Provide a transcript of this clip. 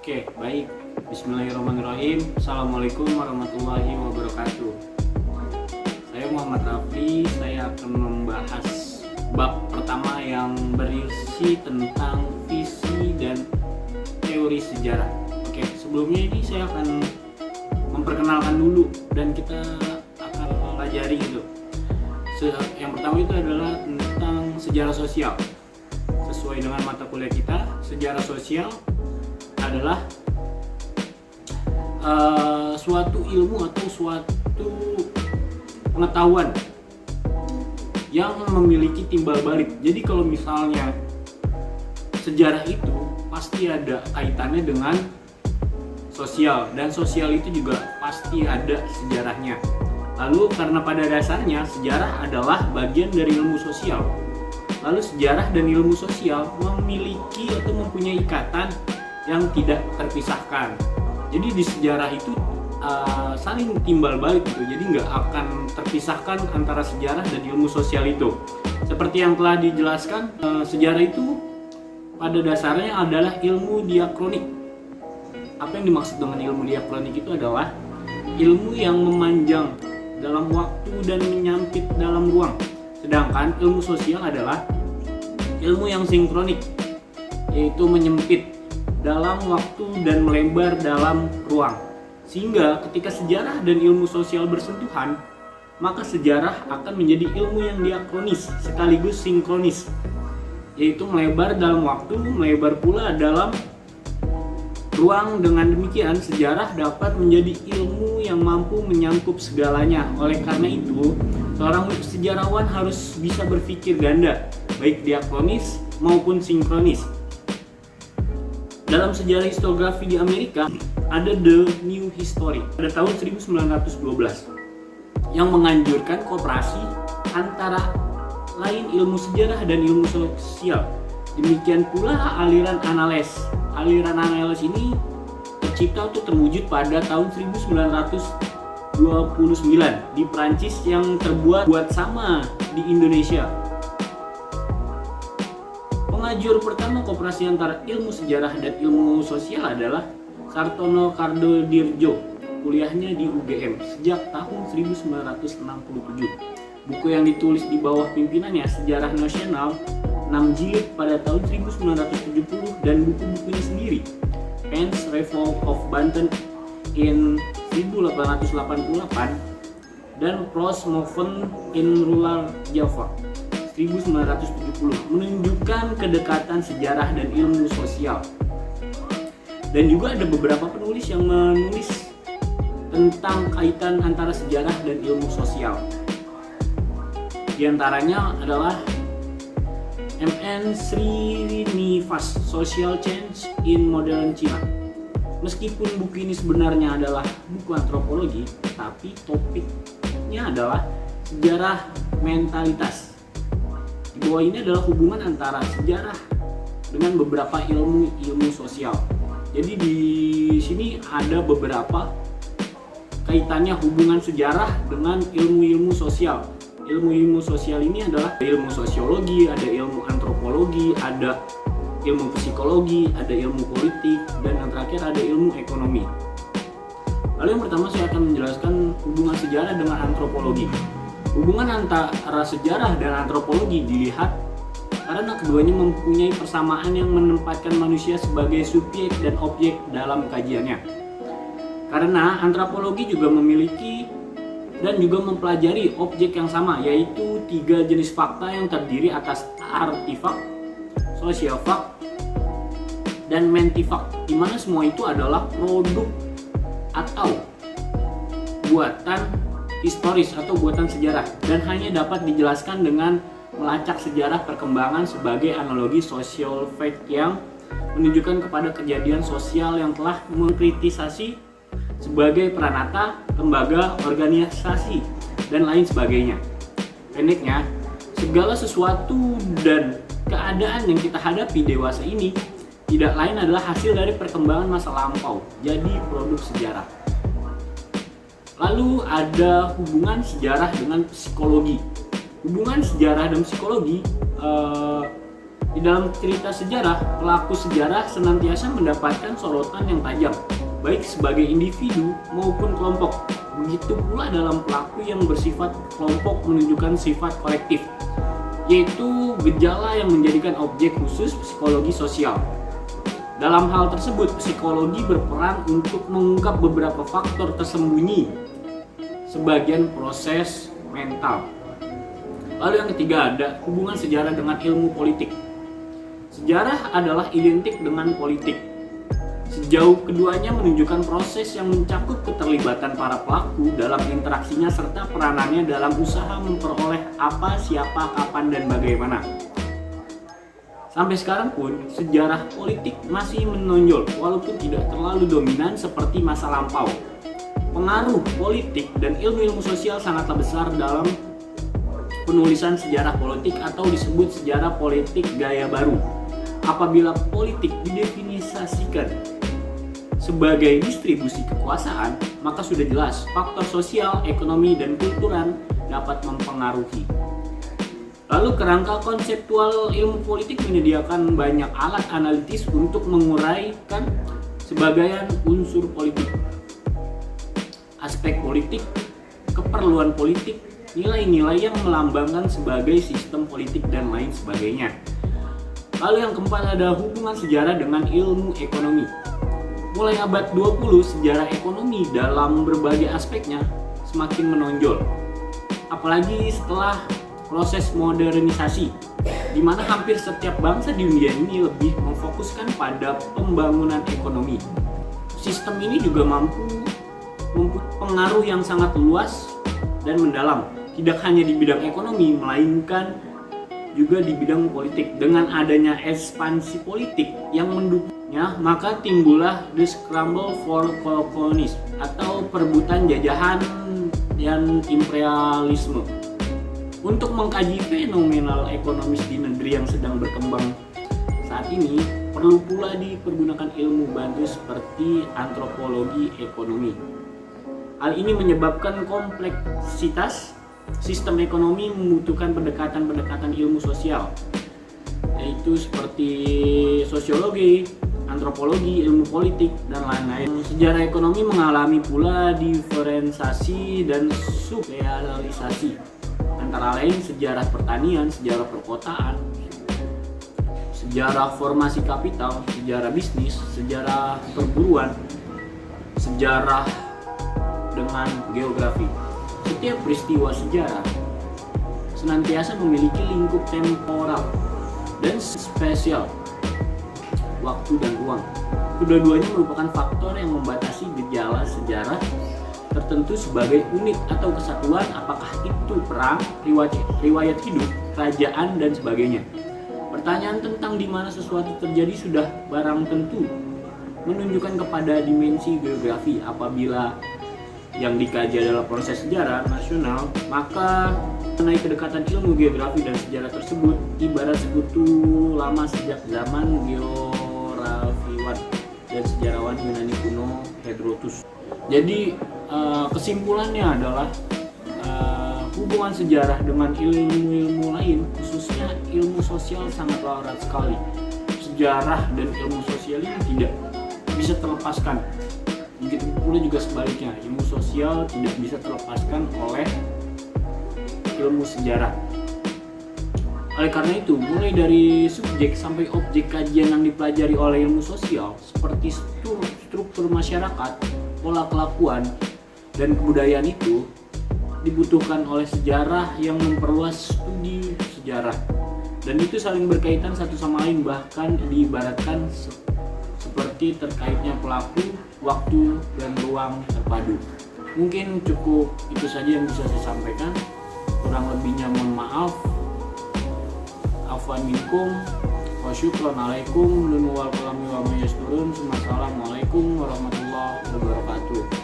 Oke, baik. Bismillahirrahmanirrahim. Assalamualaikum warahmatullahi wabarakatuh. Saya Muhammad Rafli. Saya akan membahas bab pertama yang berisi tentang visi dan teori sejarah. Oke, sebelumnya ini saya akan memperkenalkan dulu dan kita akan pelajari gitu. Yang pertama itu adalah tentang sejarah sosial. Sesuai dengan mata kuliah kita, sejarah sosial adalah suatu ilmu atau suatu pengetahuan yang memiliki timbal balik. Jadi kalau misalnya sejarah itu pasti ada kaitannya dengan sosial, dan sosial itu juga pasti ada sejarahnya. Lalu karena pada dasarnya sejarah adalah bagian dari ilmu sosial, lalu sejarah dan ilmu sosial memiliki atau mempunyai ikatan yang tidak terpisahkan. Jadi di sejarah itu saling timbal balik gitu. Jadi nggak akan terpisahkan antara sejarah dan ilmu sosial itu. Seperti yang telah dijelaskan, sejarah itu pada dasarnya adalah ilmu diakronik. Apa yang dimaksud dengan ilmu diakronik itu adalah ilmu yang memanjang dalam waktu dan menyampit dalam ruang. Sedangkan ilmu sosial adalah ilmu yang sinkronik, yaitu menyempit dalam waktu dan melebar dalam ruang. Sehingga ketika sejarah dan ilmu sosial bersentuhan, maka sejarah akan menjadi ilmu yang diakronis sekaligus sinkronis, yaitu melebar dalam waktu, melebar pula dalam ruang. Dengan demikian, sejarah dapat menjadi ilmu yang mampu menyangkup segalanya. Oleh karena itu, seorang sejarawan harus bisa berpikir ganda, baik diakronis maupun sinkronis. Dalam sejarah historiografi di Amerika, ada The New History pada tahun 1912 yang menganjurkan kooperasi antara lain ilmu sejarah dan ilmu sosial. Demikian pula aliran analis. Aliran analis ini tercipta atau terwujud pada tahun 1929 di Prancis yang terbuat sama di Indonesia. Pengajur pertama kooperasi antara ilmu sejarah dan ilmu sosial adalah Sartono Cardodirjo. Kuliahnya di UGM sejak tahun 1967. Buku yang ditulis di bawah pimpinannya, Sejarah Nasional, 6 jilid pada tahun 1970, dan buku-bukunya sendiri, Pence Revolt of Banten in 1888 dan Cross Movement in Rural Java 1970, menunjukkan kedekatan sejarah dan ilmu sosial. Dan juga ada beberapa penulis yang menulis tentang kaitan antara sejarah dan ilmu sosial. Di antaranya adalah M.N. Srinivas, Social Change in Modern China. Meskipun buku ini sebenarnya adalah buku antropologi, tapi topiknya adalah sejarah mentalitas. Di bawah ini adalah hubungan antara sejarah dengan beberapa ilmu sosial. Jadi di sini ada beberapa kaitannya hubungan sejarah dengan ilmu-ilmu sosial. Ilmu-ilmu sosial ini adalah ilmu sosiologi, ada ilmu antropologi, ada ilmu psikologi, ada ilmu politik, dan yang terakhir ada ilmu ekonomi. Lalu yang pertama saya akan menjelaskan hubungan sejarah dengan antropologi. Hubungan antara sejarah dan antropologi dilihat karena keduanya mempunyai persamaan yang menempatkan manusia sebagai subjek dan objek dalam kajiannya. Karena antropologi juga memiliki dan juga mempelajari objek yang sama, yaitu 3 jenis fakta yang terdiri atas artifak, social fact, dan mentifak, di mana semua itu adalah produk atau buatan historis atau buatan sejarah, dan hanya dapat dijelaskan dengan melacak sejarah perkembangan sebagai analogi social fact yang menunjukkan kepada kejadian sosial yang telah mengkritisasi sebagai peranata, lembaga, organisasi, dan lain sebagainya. Pendeknya, segala sesuatu dan keadaan yang kita hadapi dewasa ini tidak lain adalah hasil dari perkembangan masa lampau, jadi produk sejarah. Lalu ada hubungan sejarah dengan psikologi. Hubungan sejarah dan psikologi Di dalam cerita sejarah, pelaku sejarah senantiasa mendapatkan sorotan yang tajam, baik sebagai individu maupun kelompok. Begitu pula dalam pelaku yang bersifat kelompok menunjukkan sifat kolektif, yaitu gejala yang menjadikan objek khusus psikologi sosial. Dalam hal tersebut, psikologi berperan untuk mengungkap beberapa faktor tersembunyi sebagian proses mental. Lalu yang ketiga ada hubungan sejarah dengan ilmu politik. Sejarah adalah identik dengan politik. Sejauh keduanya menunjukkan proses yang mencakup keterlibatan para pelaku dalam interaksinya serta peranannya dalam usaha memperoleh apa, siapa, kapan, dan bagaimana. Sampai sekarang pun, sejarah politik masih menonjol walaupun tidak terlalu dominan seperti masa lampau. Pengaruh politik dan ilmu-ilmu sosial sangatlah besar dalam penulisan sejarah politik atau disebut sejarah politik gaya baru. Apabila politik didefinisikan sebagai distribusi kekuasaan, maka sudah jelas faktor sosial, ekonomi, dan kultural dapat mempengaruhi. Lalu kerangka konseptual ilmu politik menyediakan banyak alat analitis untuk menguraikan sebagian unsur politik, aspek politik, keperluan politik, nilai-nilai yang melambangkan sebagai sistem politik, dan lain sebagainya. Lalu yang keempat ada hubungan sejarah dengan ilmu ekonomi. Mulai abad 20, sejarah ekonomi dalam berbagai aspeknya semakin menonjol. Apalagi setelah proses modernisasi, di mana hampir setiap bangsa di dunia ini lebih memfokuskan pada pembangunan ekonomi. Sistem ini juga mampu pengaruh yang sangat luas dan mendalam, tidak hanya di bidang ekonomi, melainkan juga di bidang politik. Dengan adanya ekspansi politik yang mendukungnya, maka timbullah the scramble for colonialism atau perebutan jajahan dan imperialisme. Untuk mengkaji fenomenal ekonomis di negeri yang sedang berkembang saat ini, perlu pula dipergunakan ilmu bantu seperti antropologi ekonomi. Hal ini menyebabkan kompleksitas sistem ekonomi membutuhkan pendekatan-pendekatan ilmu sosial, yaitu seperti sosiologi, antropologi, ilmu politik, dan lain-lain. Sejarah ekonomi mengalami pula diferensiasi dan subrealisasi, antara lain sejarah pertanian, sejarah perkotaan, sejarah formasi kapital, sejarah bisnis, sejarah perburuan, sejarah dengan geografi. Setiap peristiwa sejarah senantiasa memiliki lingkup temporal dan spesial, waktu dan ruang. Kedua-duanya merupakan faktor yang membatasi gejala sejarah tertentu sebagai unit atau kesatuan, apakah itu perang, riwayat hidup, kerajaan, dan sebagainya. Pertanyaan tentang di mana sesuatu terjadi sudah barang tentu menunjukkan kepada dimensi geografi. Apabila yang dikaji adalah proses sejarah nasional, maka mengenai kedekatan ilmu geografi dan sejarah tersebut ibarat sekutu lama sejak zaman geografiwan dan sejarawan Yunani kuno Herodotus. Jadi kesimpulannya adalah hubungan sejarah dengan ilmu-ilmu lain, khususnya ilmu sosial, sangatlah erat sekali. Sejarah dan ilmu sosial ini tidak bisa terlepaskan. Begitu pula juga sebaliknya, ilmu sosial tidak bisa terlepaskan oleh ilmu sejarah. Oleh karena itu, mulai dari subjek sampai objek kajian yang dipelajari oleh ilmu sosial seperti struktur masyarakat, pola kelakuan, dan kebudayaan itu dibutuhkan oleh sejarah yang memperluas studi sejarah, dan itu saling berkaitan satu sama lain, bahkan diibaratkan seperti terkaitnya pelaku, waktu, dan ruang terpadu. Mungkin cukup itu saja yang bisa saya sampaikan. Kurang lebihnya mohon maaf. Afwan minkum wa syukran alaikum. Assalamualaikum warahmatullahi wabarakatuh.